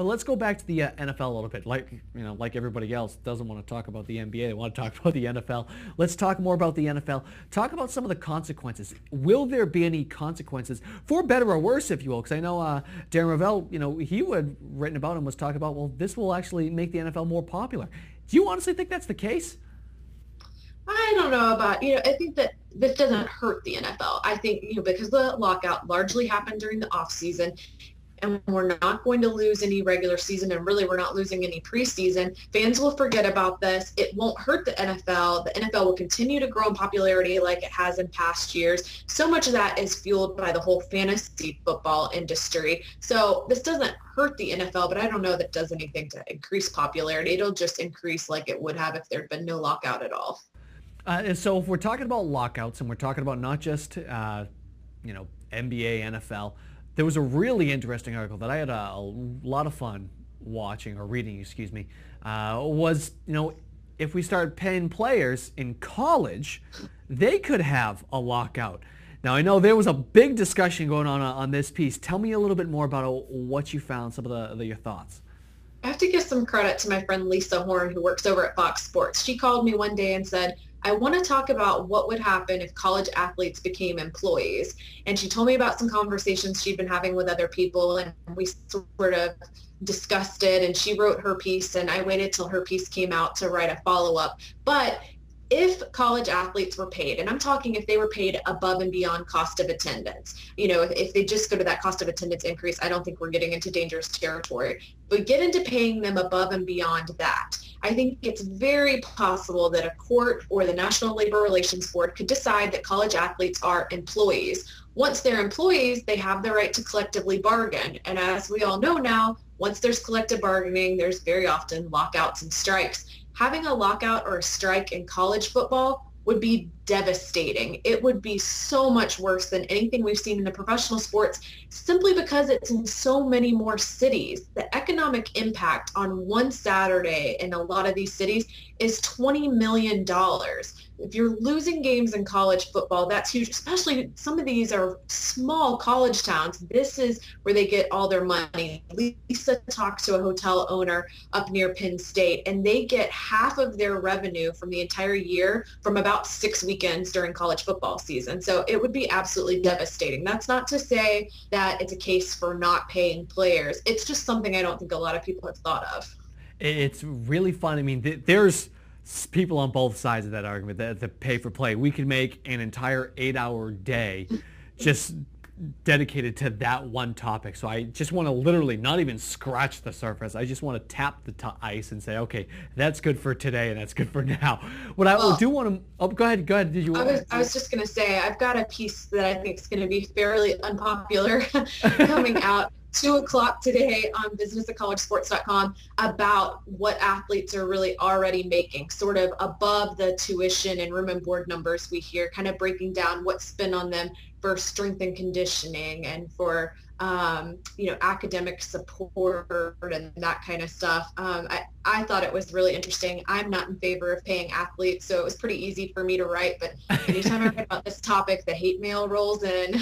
But let's go back to the NFL a little bit. Like everybody else doesn't want to talk about the NBA, they want to talk about the NFL. Let's talk more about the NFL. Talk about some of the consequences. Will there be any consequences, for better or worse, if you will? Because I know Darren Ravel, he had written about and was talking about, well, this will actually make the NFL more popular. Do you honestly think that's the case? I don't know about, I think that this doesn't hurt the NFL. I think, because the lockout largely happened during the off season, and we're not going to lose any regular season, and really we're not losing any preseason. Fans will forget about this. It won't hurt the NFL. The NFL will continue to grow in popularity like it has in past years. So much of that is fueled by the whole fantasy football industry. So this doesn't hurt the NFL, but I don't know that it does anything to increase popularity. It'll just increase like it would have if there'd been no lockout at all. And so if we're talking about lockouts and we're talking about not just, NBA, NFL, there was a really interesting article that I had a lot of fun watching or reading, was, if we start paying players in college, they could have a lockout. Now, I know there was a big discussion going on this piece. Tell me a little bit more about what you found, some of your thoughts. I have to give some credit to my friend Lisa Horn, who works over at Fox Sports. She called me one day and said, I want to talk about what would happen if college athletes became employees. And she told me about some conversations she'd been having with other people, and we sort of discussed it, and she wrote her piece, and I waited till her piece came out to write a follow-up. But if college athletes were paid, and I'm talking if they were paid above and beyond cost of attendance, if they just go to that cost of attendance increase, I don't think we're getting into dangerous territory. But get into paying them above and beyond that. I think it's very possible that a court or the National Labor Relations Board could decide that college athletes are employees. Once they're employees, they have the right to collectively bargain. And as we all know now, once there's collective bargaining, there's very often lockouts and strikes. Having a lockout or a strike in college football would be devastating. It would be so much worse than anything we've seen in the professional sports, simply because it's in so many more cities. The economic impact on one Saturday in a lot of these cities is $20 million. If you're losing games in college football, that's huge, especially some of these are small college towns. This is where they get all their money. Lisa talked to a hotel owner up near Penn State, and they get half of their revenue from the entire year from about 6 weekends during college football season. So it would be absolutely devastating. That's not to say that it's a case for not paying players. It's just something I don't think a lot of people have thought of. It's really fun. I mean, there's people on both sides of that argument that the pay for play. We could make an entire 8-hour day just dedicated to that one topic. So I just want to literally not even scratch the surface. I just want to tap the ice and say, okay, that's good for today and that's good for now. What I do want to, go ahead. Did you? I was just going to say, I've got a piece that I think is going to be fairly unpopular coming out 2:00 today on business@collegesports.com about what athletes are really already making, sort of above the tuition and room and board numbers we hear, kind of breaking down what's spent on them for strength and conditioning and for academic support and that kind of stuff. I thought it was really interesting. I'm not in favor of paying athletes, so it was pretty easy for me to write, but anytime I read about this topic, the hate mail rolls in.